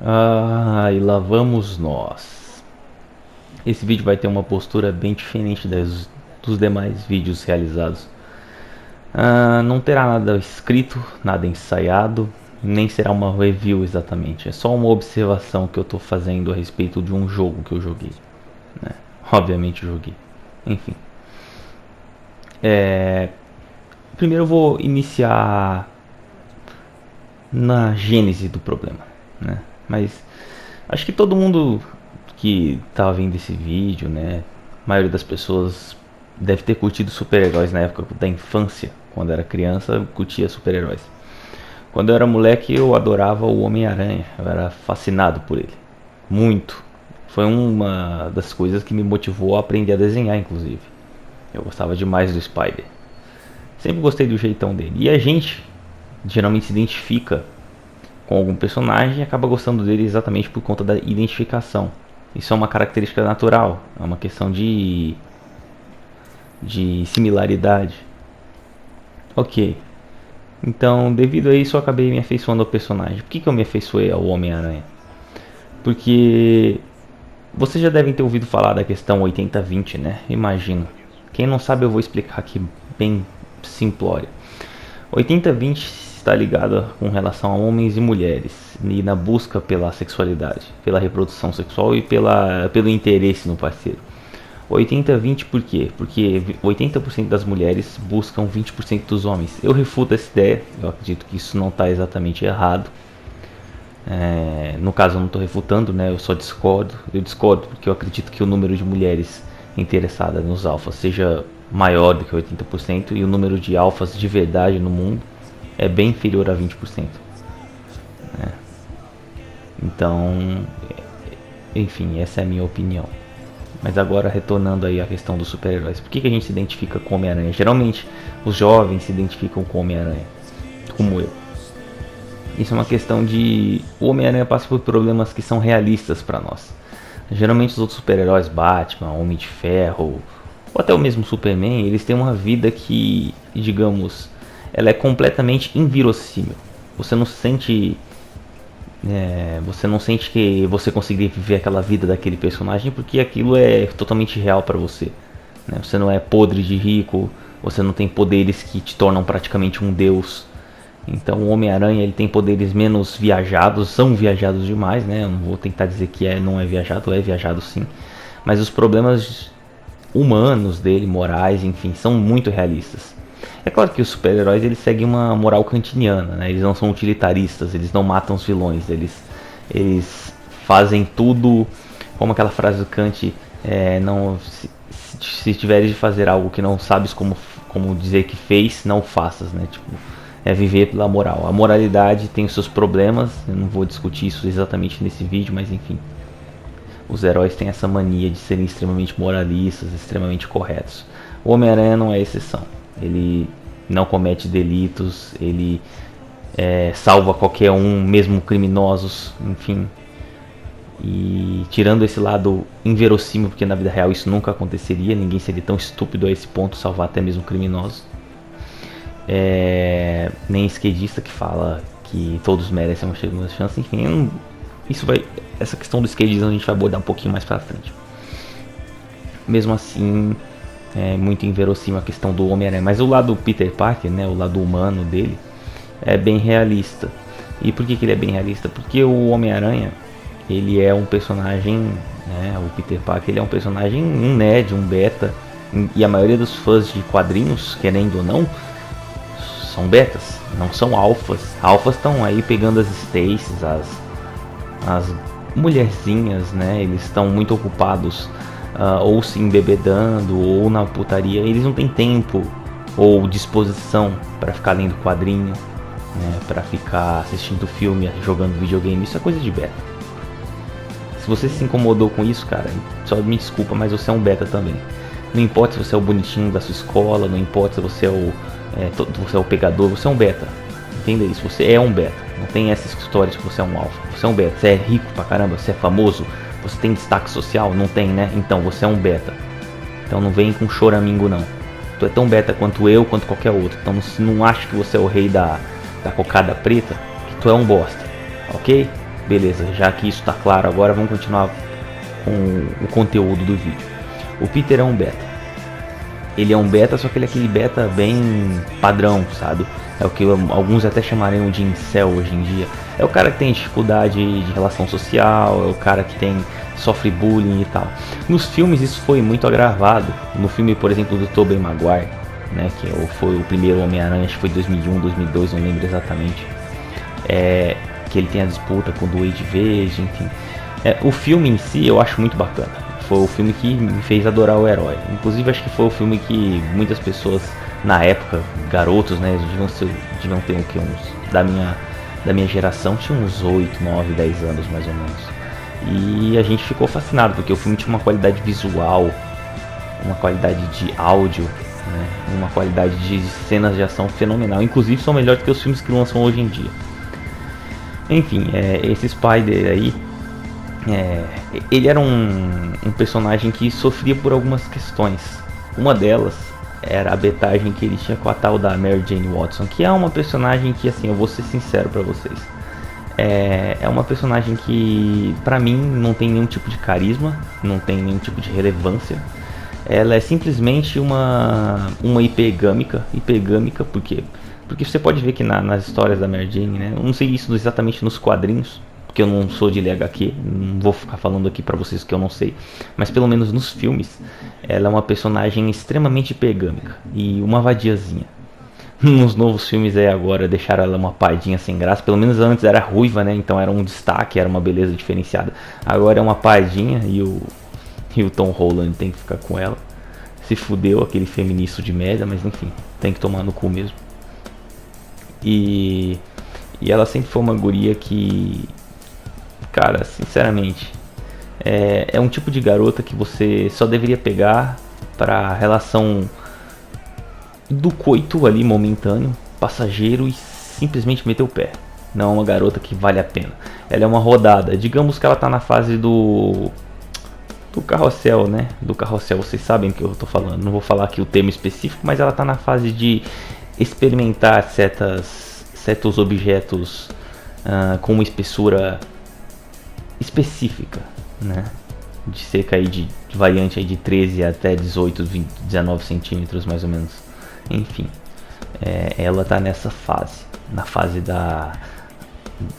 E lá vamos nós. Esse vídeo vai ter uma postura bem diferente dos demais vídeos realizados. Não terá nada escrito, nada ensaiado, nem será uma review exatamente. É só uma observação que eu estou fazendo a respeito de um jogo que eu joguei, né? Obviamente joguei. Enfim. Primeiro eu vou iniciar na gênese do problema, né? Mas acho que todo mundo que estava vendo esse vídeo, né? A maioria das pessoas deve ter curtido super-heróis na época da infância. Quando era criança, eu curtia super-heróis. Quando eu era moleque, eu adorava o Homem-Aranha. Eu era fascinado por ele. Muito. Foi uma das coisas que me motivou a aprender a desenhar, inclusive. Eu gostava demais do Spider. Sempre gostei do jeitão dele. E a gente geralmente se identifica com algum personagem e acaba gostando dele exatamente por conta da identificação. Isso é uma característica natural. É uma questão de similaridade. Ok. Então, devido a isso, eu acabei me afeiçoando ao personagem. Por que eu me afeiçoei ao Homem-Aranha? Porque vocês já devem ter ouvido falar da questão 80-20, né? Imagino. Quem não sabe, eu vou explicar aqui bem simplório. 80-20 está ligada com relação a homens e mulheres e na busca pela sexualidade, pela reprodução sexual e pelo interesse no parceiro. 80-20 por quê? Porque 80% das mulheres buscam 20% dos homens. Eu refuto essa ideia, eu acredito que isso não está exatamente errado. No caso eu não estou refutando, né? Eu só discordo. Eu discordo porque eu acredito que o número de mulheres interessadas nos alfas seja maior do que 80% e o número de alfas de verdade no mundo é bem inferior a 20%. Então, enfim, essa é a minha opinião. Mas agora retornando aí à questão dos super-heróis. Por que a gente se identifica com o Homem-Aranha? Geralmente os jovens se identificam com o Homem-Aranha, como eu. Isso é uma questão de... O Homem-Aranha passa por problemas que são realistas para nós. Geralmente os outros super-heróis, Batman, Homem de Ferro, ou até o mesmo Superman, eles têm uma vida que, digamos, ela é completamente inverossímil. Você não sente que você conseguiria viver aquela vida daquele personagem porque aquilo é totalmente real para você, né? Você não é podre de rico, você não tem poderes que te tornam praticamente um deus. Então o Homem-Aranha ele tem poderes menos viajados, são viajados demais, né? Eu não vou tentar dizer que não é viajado sim. Mas os problemas humanos dele, morais, enfim, são muito realistas. É claro que os super-heróis eles seguem uma moral kantiana, né? Eles não são utilitaristas, eles não matam os vilões, eles fazem tudo como aquela frase do Kant, se tiveres de fazer algo que não sabes como dizer que fez, não faças, né? Tipo, é viver pela moral. A moralidade tem os seus problemas, eu não vou discutir isso exatamente nesse vídeo, mas enfim. Os heróis têm essa mania de serem extremamente moralistas, extremamente corretos. O Homem-Aranha não é exceção. Ele não comete delitos, ele salva qualquer um, mesmo criminosos, enfim. E tirando esse lado inverossímil, porque na vida real isso nunca aconteceria, ninguém seria tão estúpido a esse ponto, salvar até mesmo criminosos. Nem esquerdista que fala que todos merecem uma segunda chance, enfim, essa questão do esquerdismo a gente vai abordar um pouquinho mais pra frente. Mesmo assim, é muito inverossímil a questão do Homem-Aranha, mas o lado do Peter Parker, né, o lado humano dele, é bem realista. E por que ele é bem realista? Porque o Homem-Aranha, ele é um personagem, né, o Peter Parker, ele é um personagem, um nerd, um beta, e a maioria dos fãs de quadrinhos, querendo ou não, são betas, não são alfas. Alfas estão aí pegando as Stacies, as mulherzinhas, né, eles estão muito ocupados ou se embebedando ou na putaria, eles não têm tempo ou disposição para ficar lendo quadrinho, né, para ficar assistindo filme, jogando videogame. Isso é coisa de beta. Se você se incomodou com isso, cara, só me desculpa, mas você é um beta também. Não importa se você é o bonitinho da sua escola, não importa se você você é o pegador, você é um beta. Entenda isso, você é um beta. Não tem essas histórias que você é um alfa. Você é um beta, você é rico pra caramba, você é famoso, você tem destaque social? Não tem, né? Então você é um beta. Então não vem com choramingo não. Tu é tão beta quanto eu, quanto qualquer outro. Então não acha que você é o rei da cocada preta, que tu é um bosta, ok? beleza, já que isso tá claro agora, vamos continuar com o conteúdo do vídeo. O Peter é um beta. Ele é um beta, só que ele é aquele beta bem padrão, sabe? É o que alguns até chamariam de incel hoje em dia. É o cara que tem dificuldade de relação social, é o cara que sofre bullying e tal. Nos filmes isso foi muito agravado. No filme, por exemplo, do Tobey Maguire, né, que foi o primeiro Homem-Aranha, acho que foi 2001, 2002, não lembro exatamente. Que ele tem a disputa com o Duende Verde, enfim. O filme em si eu acho muito bacana. Foi o filme que me fez adorar o herói. Inclusive acho que foi o filme que muitas pessoas na época, garotos, né, deviam ter uns da minha geração, tinha uns 8, 9, 10 anos mais ou menos. E a gente ficou fascinado porque o filme tinha uma qualidade visual, uma qualidade de áudio, né, uma qualidade de cenas de ação fenomenal. Inclusive são melhores que os filmes que lançam hoje em dia. Enfim, esse Spider aí, ele era um personagem que sofria por algumas questões. Uma delas era a betagem que ele tinha com a tal da Mary Jane Watson, que é uma personagem que, assim, eu vou ser sincero pra vocês, é uma personagem que pra mim não tem nenhum tipo de carisma, não tem nenhum tipo de relevância. Ela é simplesmente uma hipergâmica, porque você pode ver que nas histórias da Mary Jane, né, eu não sei isso exatamente nos quadrinhos, porque eu não sou de ler HQ, não vou ficar falando aqui pra vocês que eu não sei, mas pelo menos nos filmes, ela é uma personagem extremamente hipergâmica e uma vadiazinha. Nos novos filmes aí agora deixaram ela uma pardinha sem graça, pelo menos antes era ruiva, né, então era um destaque, era uma beleza diferenciada. Agora é uma pardinha e o Tom Holland tem que ficar com ela. Se fudeu, aquele feminista de merda, mas enfim, tem que tomar no cu mesmo. E ela sempre foi uma guria que, cara, sinceramente, é um tipo de garota que você só deveria pegar pra relação do coito ali momentâneo, passageiro, e simplesmente meter o pé. Não é uma garota que vale a pena. Ela é uma rodada. Digamos que ela tá na fase do carrossel, né? Do carrossel, vocês sabem o que eu tô falando. Não vou falar aqui o termo específico, mas ela tá na fase de experimentar certos objetos com uma espessura específica, né? De cerca aí de variante aí de 13 até 18, 20, 19 centímetros mais ou menos. Enfim, ela tá nessa fase, na fase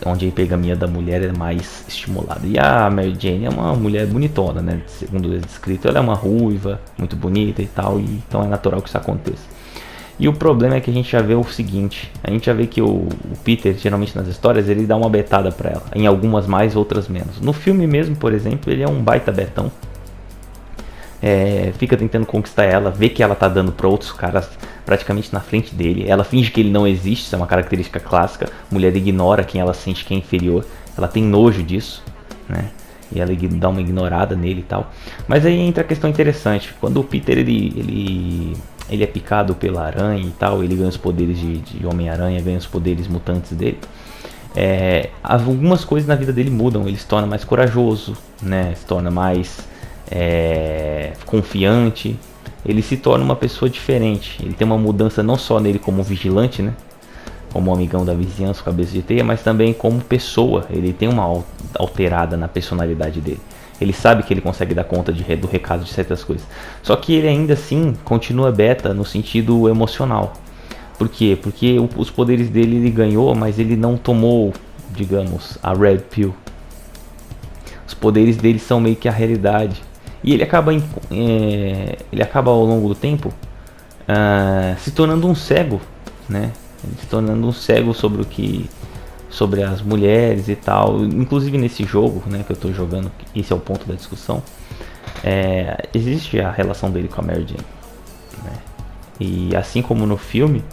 onde a hipergamia da mulher é mais estimulada. E a Mary Jane é uma mulher bonitona, né? Segundo o descrito, ela é uma ruiva, muito bonita e tal, e então é natural que isso aconteça. E o problema é que a gente já vê o seguinte, a gente já vê que o Peter, geralmente nas histórias, ele dá uma betada pra ela, em algumas mais, outras menos. No filme mesmo, por exemplo, ele é um baita betão. Fica tentando conquistar ela, vê que ela tá dando pra outros caras praticamente na frente dele. Ela finge que ele não existe, isso é uma característica clássica. A mulher ignora quem ela sente que é inferior, ela tem nojo disso, né? E ela dá uma ignorada nele e tal. Mas aí entra a questão interessante, quando o Peter ele é picado pela aranha e tal, ele ganha os poderes de Homem-Aranha, ganha os poderes mutantes dele. Algumas coisas na vida dele mudam, ele se torna mais corajoso, né? Se torna mais confiante, ele se torna uma pessoa diferente. Ele tem uma mudança não só nele como vigilante, né? Como amigão da vizinhança, cabeça de teia, mas também como pessoa. Ele tem uma alterada na personalidade dele. Ele sabe que ele consegue dar conta do recado de certas coisas. Só que ele ainda assim continua beta no sentido emocional. Por quê? Porque os poderes dele ele ganhou, mas ele não tomou, digamos, a Red Pill. Os poderes dele são meio que a realidade. E ele acaba ao longo do tempo se tornando um cego, né? Se tornando um cego sobre as mulheres e tal. Inclusive nesse jogo, né, que eu tô jogando, esse é o ponto da discussão. Existe a relação dele com a Mary Jane, né? E assim como no filme,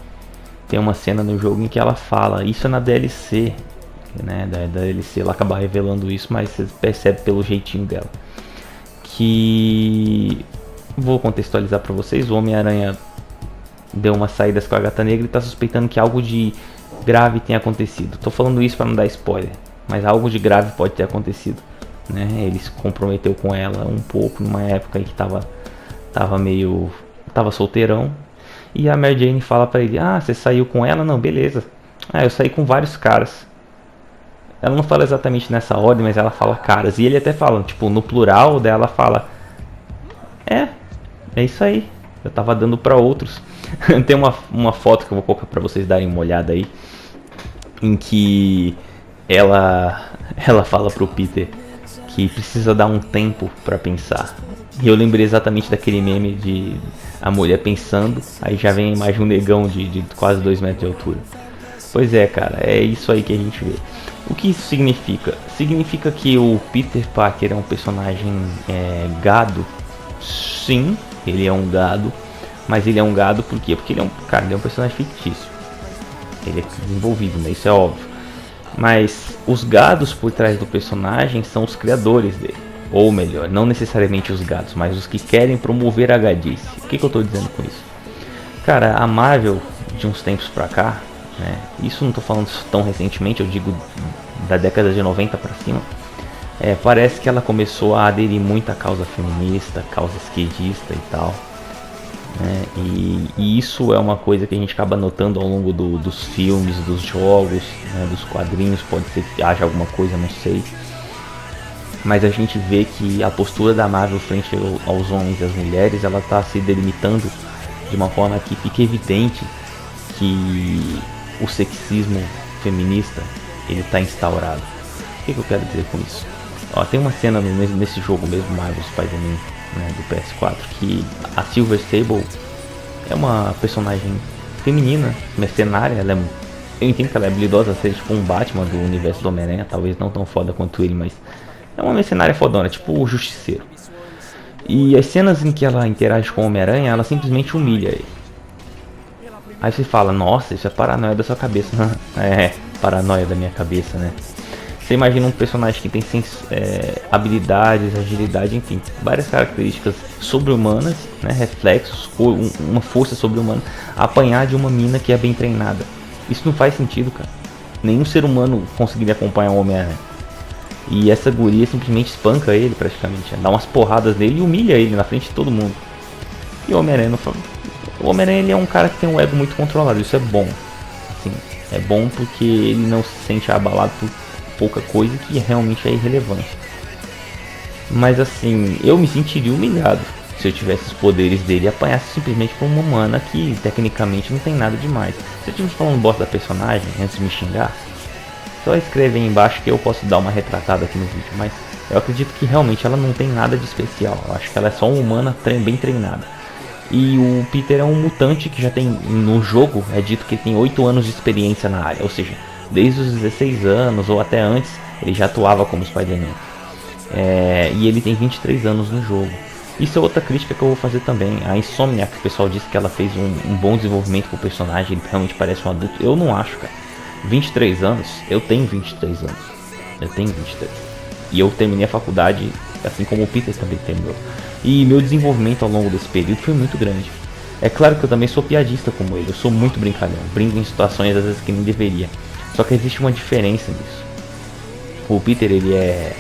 tem uma cena no jogo em que ela fala, isso é na DLC, né? Da DLC ela acaba revelando isso, mas você percebe pelo jeitinho dela. Que vou contextualizar para vocês, o Homem-Aranha deu umas saídas com a Gata Negra e tá suspeitando que algo de grave tenha acontecido. Tô falando isso para não dar spoiler, mas algo de grave pode ter acontecido, né? Ele se comprometeu com ela um pouco numa época em que tava solteirão, e a Mary Jane fala para ele: "Ah, você saiu com ela? Não, beleza. Ah, eu saí com vários caras." Ela não fala exatamente nessa ordem, mas ela fala caras. E ele até fala, tipo, no plural dela fala: É, é isso aí. Eu tava dando pra outros. Tem uma foto que eu vou colocar pra vocês darem uma olhada aí, em que ela fala pro Peter que precisa dar um tempo pra pensar. E eu lembrei exatamente daquele meme de a mulher pensando, aí já vem a imagem de um negão de quase 2 metros de altura. Pois é, cara, é isso aí que a gente vê. O que isso significa? Significa que o Peter Parker é um personagem gado. Sim, ele é um gado. Mas ele é um gado por quê? Porque ele é um personagem fictício. Ele é desenvolvido, né? Isso é óbvio. Mas os gados por trás do personagem são os criadores dele. Ou melhor, não necessariamente os gados, mas os que querem promover a gadice. O que eu tô dizendo com isso? Cara, a Marvel, de uns tempos pra cá, né? Isso não tô falando tão recentemente, eu digo da década de 90 pra cima. Parece que ela começou a aderir muito à causa feminista, causa esquerdista e tal. E isso é uma coisa que a gente acaba notando ao longo dos filmes, dos jogos, né, dos quadrinhos. Pode ser que haja alguma coisa, não sei. Mas a gente vê que a postura da Marvel frente aos homens e às mulheres, ela está se delimitando de uma forma que fica evidente que o sexismo feminista ele está instaurado. O que eu quero dizer com isso? Tem uma cena nesse jogo mesmo, Marvel Spider-Man, né, do PS4, que a Silver Sable é uma personagem feminina, mercenária. Eu entendo que ela é habilidosa, seja tipo um Batman do universo do Homem-Aranha, talvez não tão foda quanto ele, mas é uma mercenária fodona, tipo o Justiceiro. E as cenas em que ela interage com o Homem-Aranha, ela simplesmente humilha ele. Aí você fala, nossa, isso é paranoia da sua cabeça. Paranoia da minha cabeça, né? Você imagina um personagem que tem habilidades, agilidade, enfim, várias características sobre-humanas, né, reflexos, ou uma força sobre-humana, apanhar de uma mina que é bem treinada. Isso não faz sentido, cara. Nenhum ser humano conseguiria acompanhar um Homem-Aranha. E essa guria simplesmente espanca ele praticamente, dá umas porradas nele e humilha ele na frente de todo mundo. E o Homem-Aranha não fala. O Homem-Aranha ele é um cara que tem um ego muito controlado, isso é bom. Assim, é bom porque ele não se sente abalado por pouca coisa que realmente é irrelevante. Mas assim, eu me sentiria humilhado se eu tivesse os poderes dele e apanhasse simplesmente por uma humana que tecnicamente não tem nada demais. Se eu estivesse falando bosta da personagem antes de me xingar, só escreve aí embaixo que eu posso dar uma retratada aqui no vídeo. Mas eu acredito que realmente ela não tem nada de especial. Eu acho que ela é só uma humana bem treinada. E o Peter é um mutante que já tem, no jogo, é dito que ele tem 8 anos de experiência na área. Ou seja, desde os 16 anos ou até antes, ele já atuava como Spider-Man. E ele tem 23 anos no jogo. Isso é outra crítica que eu vou fazer também. A Insomniac, que o pessoal disse que ela fez um bom desenvolvimento pro personagem, ele realmente parece um adulto. Eu não acho, cara. 23 anos, eu tenho 23 anos. Eu tenho 23. E eu terminei a faculdade, assim como o Peter também terminou. E meu desenvolvimento ao longo desse período foi muito grande. É claro que eu também sou piadista como ele, eu sou muito brincalhão, brinco em situações às vezes que nem deveria. Só que existe uma diferença nisso. O Peter ele é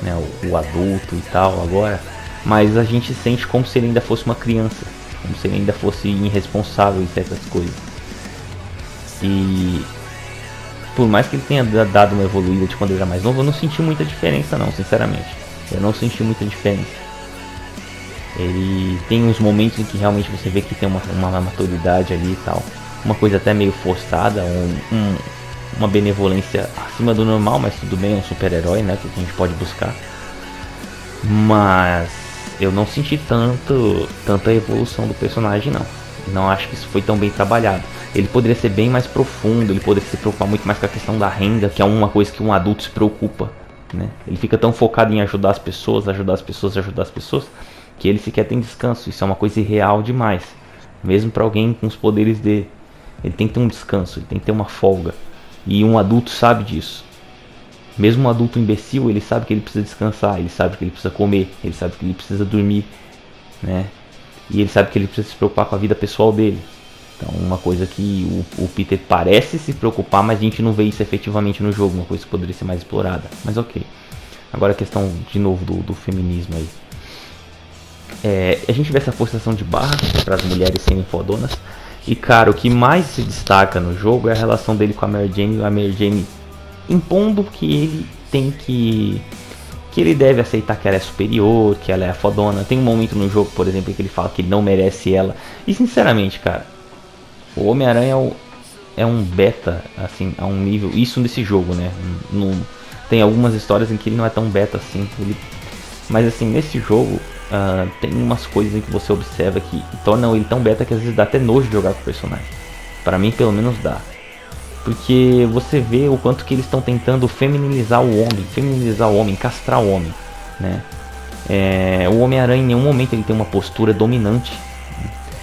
né, o adulto e tal agora, mas a gente sente como se ele ainda fosse uma criança, como se ele ainda fosse irresponsável em certas coisas. E por mais que ele tenha dado uma evoluída de quando ele era mais novo, eu não senti muita diferença não, sinceramente. Eu não senti muita diferença. Ele tem uns momentos em que realmente você vê que tem uma maturidade ali e tal. Uma coisa até meio forçada, uma benevolência acima do normal, mas tudo bem, é um super-herói, né, que a gente pode buscar. Mas eu não senti tanta evolução do personagem não. Não acho que isso foi tão bem trabalhado. Ele poderia ser bem mais profundo, ele poderia se preocupar muito mais com a questão da renda, que é uma coisa que um adulto se preocupa, né? Ele fica tão focado em ajudar as pessoas, que ele sequer tem descanso. Isso é uma coisa irreal demais. Mesmo para alguém com os poderes dele. Ele tem que ter um descanso, ele tem que ter uma folga. E um adulto sabe disso. Mesmo um adulto imbecil, ele sabe que ele precisa descansar, ele sabe que ele precisa comer, ele sabe que ele precisa dormir, né? E ele sabe que ele precisa se preocupar com a vida pessoal dele. Então, uma coisa que o Peter parece se preocupar, mas a gente não vê isso efetivamente no jogo. Uma coisa que poderia ser mais explorada. Mas ok. Agora a questão, de novo, do feminismo aí. A gente vê essa forçação de barra para as mulheres serem fodonas. E, cara, o que mais se destaca no jogo é a relação dele com a Mary Jane. E a Mary Jane impondo que ele tem que ele deve aceitar que ela é superior, que ela é a fodona. Tem um momento no jogo, por exemplo, que ele fala que ele não merece ela. E sinceramente, cara, o Homem-Aranha é um beta, assim, a um nível. Isso nesse jogo, né? Tem algumas histórias em que ele não é tão beta assim. Mas assim, nesse jogo, tem umas coisas em que você observa que tornam ele tão beta que às vezes dá até nojo de jogar com o personagem. Para mim, pelo menos dá. Porque você vê o quanto que eles estão tentando feminilizar o homem, castrar o homem, né? O Homem-Aranha em nenhum momento ele tem uma postura dominante.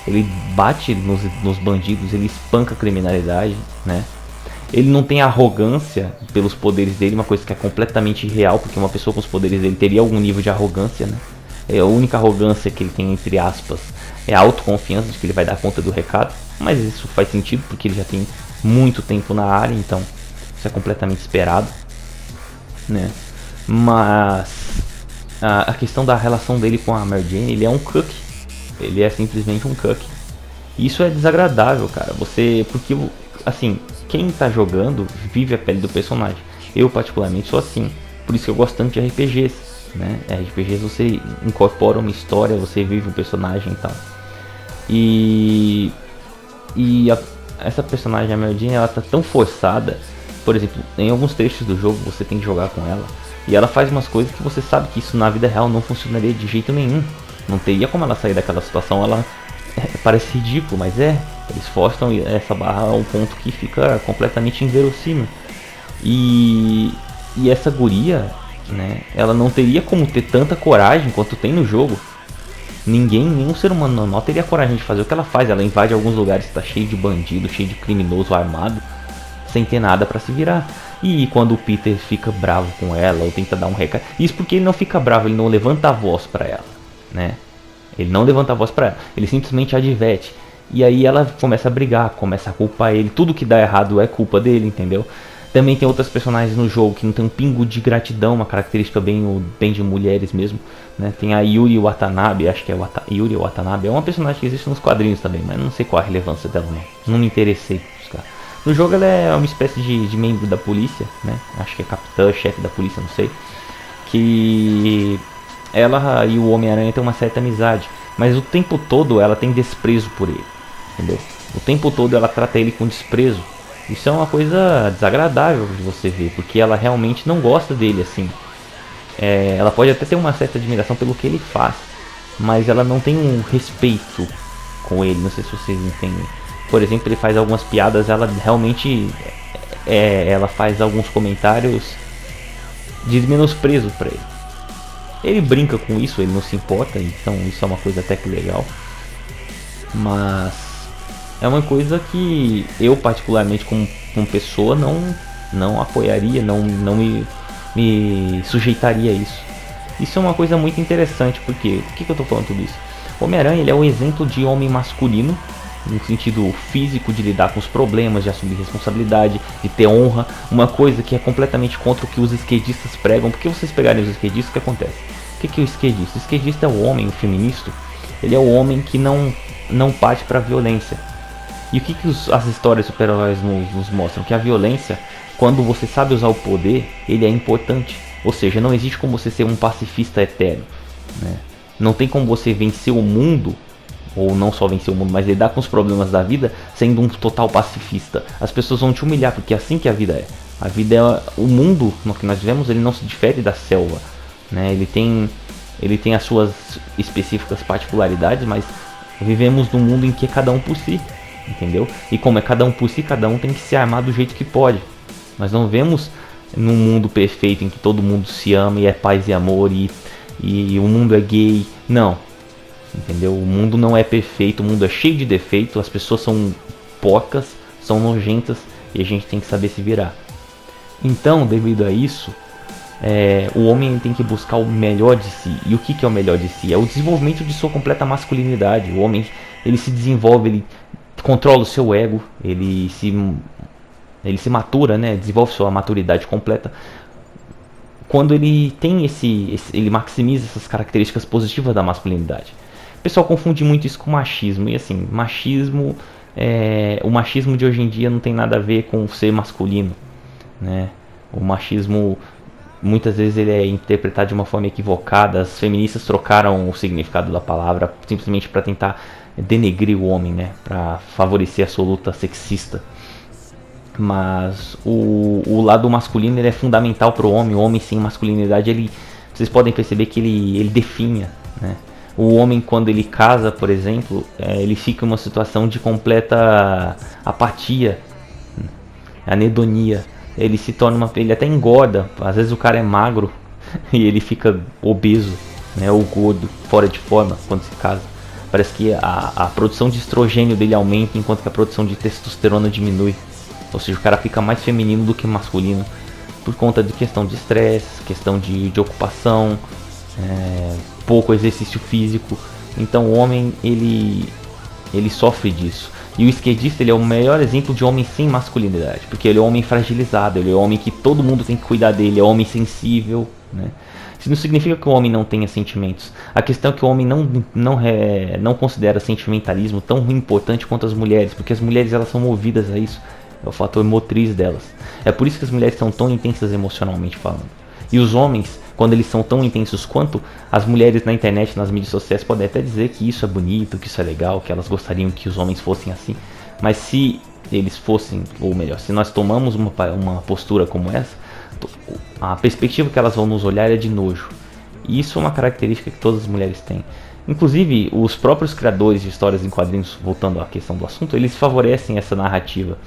Ele bate nos bandidos, ele espanca a criminalidade, né? Ele não tem arrogância pelos poderes dele, uma coisa que é completamente irreal, porque uma pessoa com os poderes dele teria algum nível de arrogância, né? A única arrogância que ele tem, entre aspas, é a autoconfiança de que ele vai dar conta do recado. Mas isso faz sentido, porque ele já tem muito tempo na área, então isso é completamente esperado, né? Mas a questão da relação dele com a Mary Jane, ele é um cuck. Ele é simplesmente um cuck. Isso é desagradável, cara. Porque assim, quem tá jogando vive a pele do personagem. Eu particularmente sou assim. Por isso que eu gosto tanto de RPGs, né? RPGs você incorpora uma história, você vive um personagem e tal. Essa personagem, a Mary Jane, ela tá tão forçada. Por exemplo, em alguns trechos do jogo você tem que jogar com ela e ela faz umas coisas que você sabe que isso na vida real não funcionaria de jeito nenhum. Não teria como ela sair daquela situação. Ela parece ridículo, mas eles forçam essa barra a um ponto que fica completamente inverossímil. E essa guria, né, ela não teria como ter tanta coragem quanto tem no jogo. Nenhum ser humano normal teria coragem de fazer o que ela faz. Ela invade alguns lugares que está cheio de bandido, cheio de criminoso armado, sem ter nada para se virar. E quando o Peter fica bravo com ela ou tenta dar um recado, isso porque ele não fica bravo, ele não levanta a voz para ela, né? Ele não levanta a voz para ela, ele simplesmente adverte. E aí ela começa a brigar, começa a culpar ele. Tudo que dá errado é culpa dele, entendeu? Também tem outras personagens no jogo que não tem um pingo de gratidão, uma característica bem de mulheres mesmo, né? Tem a Yuri Watanabe, acho que é Yuri Watanabe, é uma personagem que existe nos quadrinhos também, mas não sei qual a relevância dela, não me interessei por buscar. No jogo ela é uma espécie de membro da polícia, né? Acho que é capitã, chefe da polícia, não sei. Que ela e o Homem-Aranha tem uma certa amizade, mas o tempo todo ela tem desprezo por ele, entendeu? O tempo todo ela trata ele com desprezo. Isso é uma coisa desagradável de você ver, porque ela realmente não gosta dele assim. Ela pode até ter uma certa admiração pelo que ele faz, mas ela não tem um respeito com ele, não sei se vocês entendem. Por exemplo, ele faz algumas piadas, ela realmente ela faz alguns comentários de menosprezo pra ele. Ele brinca com isso, ele não se importa, então isso é uma coisa até que legal. Mas é uma coisa que eu particularmente como pessoa não apoiaria, não me sujeitaria a isso. Isso é uma coisa muito interessante, porque por que eu tô falando tudo isso? O Homem-Aranha ele é um exemplo de homem masculino, no sentido físico, de lidar com os problemas, de assumir responsabilidade, de ter honra, uma coisa que é completamente contra o que os esquerdistas pregam. Porque vocês pegarem os esquerdistas, o que acontece? O que é o esquerdista? O esquerdista é o homem, o feminista, ele é o homem que não parte para a violência. E o que as histórias de super-heróis nos mostram? Que a violência, quando você sabe usar o poder, ele é importante. Ou seja, não existe como você ser um pacifista eterno, né? Não tem como você vencer o mundo, ou não só vencer o mundo, mas lidar com os problemas da vida sendo um total pacifista. As pessoas vão te humilhar, porque é assim que a vida é. A vida é o mundo no que nós vivemos, ele não se difere da selva, né? Ele tem as suas específicas particularidades, mas vivemos num mundo em que é cada um por si, entendeu? E como é cada um por si, cada um tem que se armar do jeito que pode. Nós não vemos num mundo perfeito em que todo mundo se ama e é paz e amor e o mundo é gay. Não, entendeu? O mundo não é perfeito, o mundo é cheio de defeitos, as pessoas são porcas, são nojentas e a gente tem que saber se virar. Então, devido a isso, o homem tem que buscar o melhor de si. E o que é o melhor de si? É o desenvolvimento de sua completa masculinidade. O homem, ele se desenvolve, ele controla o seu ego, ele se matura, né? Desenvolve sua maturidade completa quando ele tem ele maximiza essas características positivas da masculinidade. O pessoal confunde muito isso com machismo. E assim, o machismo de hoje em dia não tem nada a ver com ser masculino, né? O machismo, muitas vezes, ele é interpretado de uma forma equivocada. As feministas trocaram o significado da palavra simplesmente para tentar denegrir o homem, né? Para favorecer a sua luta sexista. Mas o lado masculino, ele é fundamental para o homem. O homem sem masculinidade, vocês podem perceber que ele definha, né? O homem, quando ele casa, por exemplo, ele fica em uma situação de completa apatia, anedonia. Ele se torna ele até engorda. Às vezes o cara é magro e ele fica obeso, né, ou gordo, fora de forma quando se casa. Parece que a produção de estrogênio dele aumenta, enquanto que a produção de testosterona diminui. Ou seja, o cara fica mais feminino do que masculino, por conta de questão de estresse, questão de ocupação, pouco exercício físico. Então o homem, ele sofre disso. E o skatista, ele é o melhor exemplo de homem sem masculinidade, porque ele é um homem fragilizado, ele é um homem que todo mundo tem que cuidar dele, é um homem sensível, né? Isso não significa que o homem não tenha sentimentos. A questão é que o homem não considera sentimentalismo tão importante quanto as mulheres, porque as mulheres, elas são movidas a isso, é o fator motriz delas. É por isso que as mulheres são tão intensas emocionalmente falando. E os homens, quando eles são tão intensos quanto, as mulheres na internet, nas mídias sociais, podem até dizer que isso é bonito, que isso é legal, que elas gostariam que os homens fossem assim. Mas se eles fossem, ou melhor, se nós tomamos uma postura como essa, a perspectiva que elas vão nos olhar é de nojo. E isso é uma característica que todas as mulheres têm. Inclusive, os próprios criadores de histórias em quadrinhos, voltando à questão do assunto, eles favorecem essa narrativa.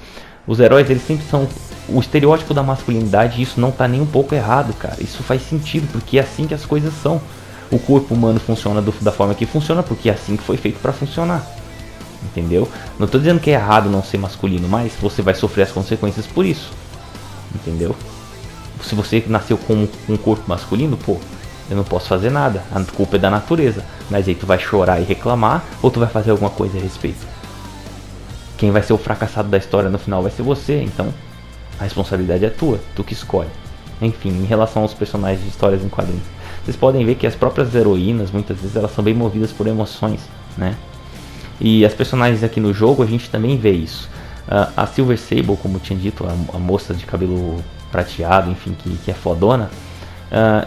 Os heróis, eles sempre são o estereótipo da masculinidade, e isso não tá nem um pouco errado, cara. Isso faz sentido, porque é assim que as coisas são. O corpo humano funciona da forma que funciona, porque é assim que foi feito para funcionar. Entendeu? Não tô dizendo que é errado não ser masculino, mas você vai sofrer as consequências por isso. Entendeu? Se você nasceu com um corpo masculino, pô, eu não posso fazer nada. A culpa é da natureza. Mas aí tu vai chorar e reclamar, ou tu vai fazer alguma coisa a respeito? Quem vai ser o fracassado da história no final vai ser você, então a responsabilidade é tua, tu que escolhe. Enfim, em relação aos personagens de histórias em quadrinhos, vocês podem ver que as próprias heroínas, muitas vezes, elas são bem movidas por emoções, né? E as personagens aqui no jogo, a gente também vê isso. A Silver Sable, como eu tinha dito, a moça de cabelo prateado, enfim, que é fodona,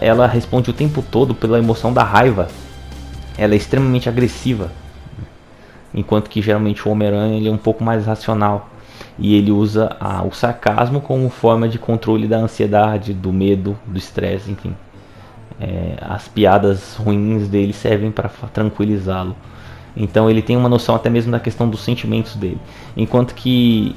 ela responde o tempo todo pela emoção da raiva. Ela é extremamente agressiva. Enquanto que geralmente o Homem-Aranha, ele é um pouco mais racional. E ele usa o sarcasmo como forma de controle da ansiedade, do medo, do estresse, enfim. As piadas ruins dele servem para tranquilizá-lo. Então ele tem uma noção até mesmo da questão dos sentimentos dele. Enquanto que,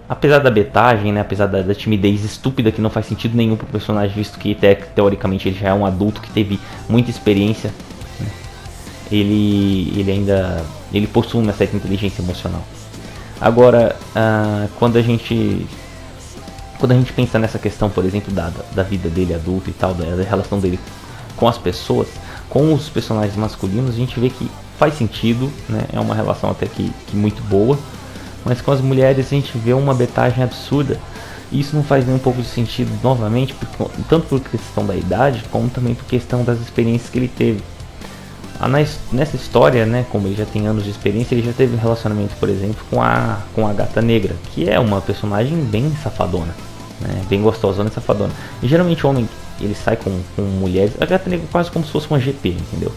apesar da betagem, né, apesar da timidez estúpida que não faz sentido nenhum pro personagem, visto que teoricamente ele já é um adulto que teve muita experiência, né, ele possui uma certa inteligência emocional. Agora, quando a gente pensa nessa questão, por exemplo, da vida dele adulto e tal, da relação dele com as pessoas, com os personagens masculinos, a gente vê que faz sentido, né? É uma relação até que muito boa, mas com as mulheres a gente vê uma betagem absurda, e isso não faz nem um pouco de sentido, novamente, tanto por questão da idade, como também por questão das experiências que ele teve. Nessa história, né, como ele já tem anos de experiência, ele já teve um relacionamento, por exemplo, com a Gata Negra, que é uma personagem bem safadona, né, bem gostosona e safadona. E geralmente o homem, ele sai com mulheres, a Gata Negra é quase como se fosse uma GP, entendeu?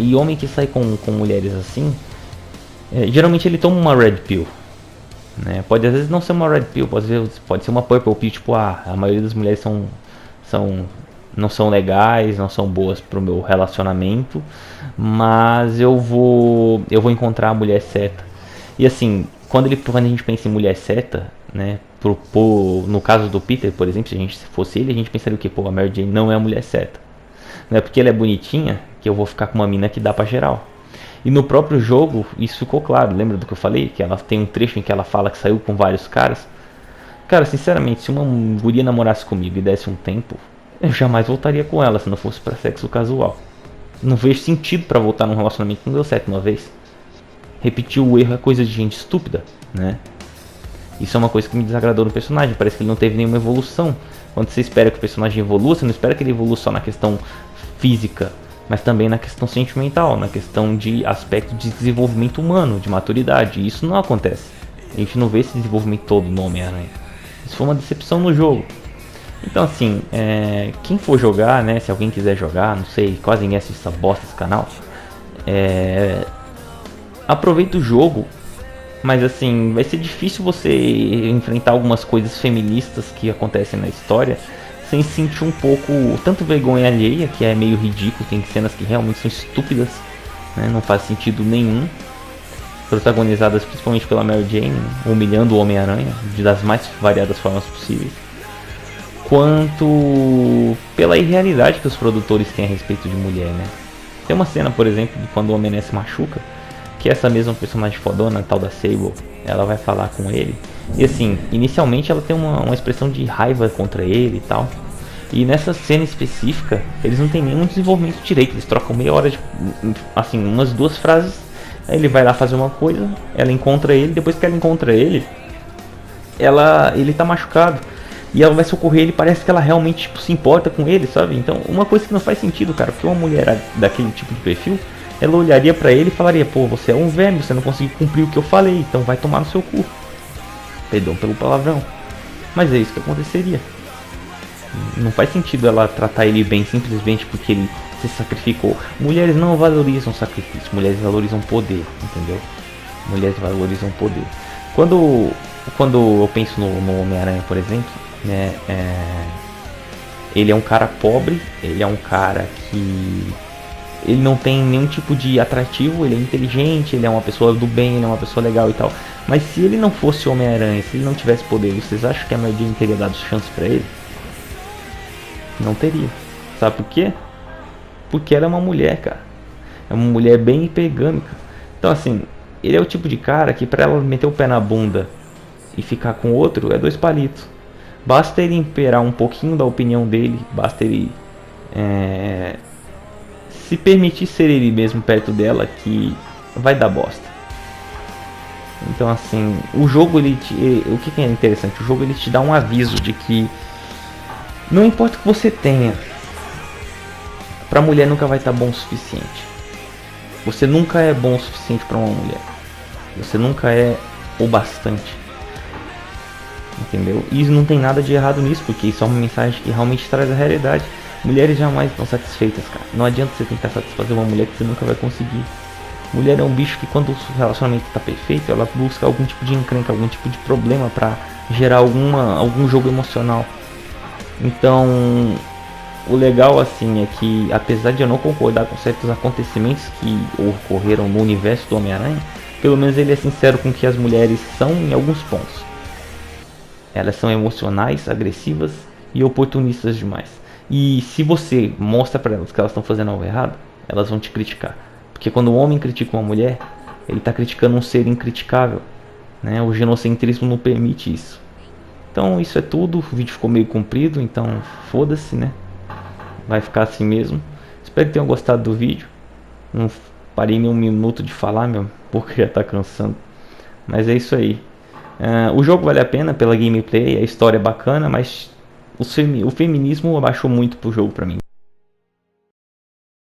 E homem que sai com mulheres assim, geralmente ele toma uma Red Pill, né? Pode às vezes não ser uma Red Pill, pode ser uma Purple Pill, tipo, a maioria das mulheres não são legais, não são boas pro meu relacionamento, mas eu vou encontrar a mulher certa. E assim, quando a gente pensa em mulher certa, né, no caso do Peter, por exemplo, se a gente fosse ele, a gente pensaria o que? Pô, a Mary Jane não é a mulher certa. Não é porque ela é bonitinha que eu vou ficar com uma mina que dá pra geral. E no próprio jogo isso ficou claro. Lembra do que eu falei? Que ela tem um trecho em que ela fala que saiu com vários caras. Cara, sinceramente, se uma guria namorasse comigo e desse um tempo, eu jamais voltaria com ela se não fosse pra sexo casual. Não vejo sentido pra voltar num relacionamento que não deu certo uma vez. Repetir o erro é coisa de gente estúpida, né? Isso é uma coisa que me desagradou no personagem. Parece que ele não teve nenhuma evolução. Quando você espera que o personagem evolua, você não espera que ele evolua só na questão física, mas também na questão sentimental, na questão de aspecto de desenvolvimento humano, de maturidade. E isso não acontece. A gente não vê esse desenvolvimento todo no Homem-Aranha. Isso foi uma decepção no jogo. Então assim, quem for jogar, né, se alguém quiser jogar, não sei, quase ninguém assiste essa bosta desse canal, aproveita o jogo, mas assim, vai ser difícil você enfrentar algumas coisas feministas que acontecem na história sem sentir um pouco, tanto vergonha alheia, que é meio ridículo, tem cenas que realmente são estúpidas, né, não faz sentido nenhum, protagonizadas principalmente pela Mary Jane, né, humilhando o Homem-Aranha das mais variadas formas possíveis, quanto pela irrealidade que os produtores têm a respeito de mulher, né. Tem uma cena, por exemplo, de quando o Homem-Aranha se machuca, que essa mesma personagem fodona, tal da Sable, ela vai falar com ele. E assim, inicialmente ela tem uma expressão de raiva contra ele e tal. E nessa cena específica, eles não tem nenhum desenvolvimento direito. Eles trocam meia hora de, assim, umas duas frases. Aí ele vai lá fazer uma coisa, ela encontra ele. Depois que ela encontra ele, ele tá machucado. E ela vai socorrer ele, parece que ela realmente tipo, se importa com ele, sabe? Então, uma coisa que não faz sentido, cara. Porque uma mulher daquele tipo de perfil, ela olharia pra ele e falaria: pô, você é um verme, você não conseguiu cumprir o que eu falei, então vai tomar no seu cu. Perdão pelo palavrão. Mas é isso que aconteceria. Não faz sentido ela tratar ele bem simplesmente porque ele se sacrificou. Mulheres não valorizam sacrifício, mulheres valorizam poder, entendeu? Mulheres valorizam poder. Quando eu penso no Homem-Aranha, por exemplo, né, ele é um cara pobre, ele é um cara que ele não tem nenhum tipo de atrativo, ele é inteligente, ele é uma pessoa do bem, ele é uma pessoa legal e tal. Mas se ele não fosse Homem-Aranha, se ele não tivesse poder, vocês acham que a Mary Jane teria dado chance pra ele? Não teria. Sabe por quê? Porque ela é uma mulher, cara. É uma mulher bem hipergâmica. Então assim, ele é o tipo de cara que pra ela meter o pé na bunda e ficar com outro é dois palitos. Basta ele imperar um pouquinho da opinião dele, basta ele se permitir ser ele mesmo perto dela que vai dar bosta. Então assim, o jogo o que é interessante, o jogo ele te dá um aviso de que não importa o que você tenha, pra mulher nunca vai estar bom o suficiente. Você nunca é bom o suficiente pra uma mulher. Você nunca é o bastante. Entendeu? E não tem nada de errado nisso, porque isso é uma mensagem que realmente traz a realidade. Mulheres jamais estão satisfeitas, cara. Não adianta você tentar satisfazer uma mulher que você nunca vai conseguir. Mulher é um bicho que quando o relacionamento está perfeito, ela busca algum tipo de encrenca, algum tipo de problema para gerar algum jogo emocional. Então, o legal assim é que, apesar de eu não concordar com certos acontecimentos que ocorreram no universo do Homem-Aranha, pelo menos ele é sincero com que as mulheres são em alguns pontos. Elas são emocionais, agressivas e oportunistas demais. E se você mostra para elas que elas estão fazendo algo errado, elas vão te criticar. Porque quando um homem critica uma mulher, ele está criticando um ser incriticável, né? O genocentrismo não permite isso. Então isso é tudo, o vídeo ficou meio comprido, então foda-se, né? Vai ficar assim mesmo. Espero que tenham gostado do vídeo. Não parei nem um minuto de falar, meu, porque já tá cansando. Mas é isso aí. O jogo vale a pena pela gameplay, a história é bacana, mas o feminismo abaixou muito pro jogo pra mim.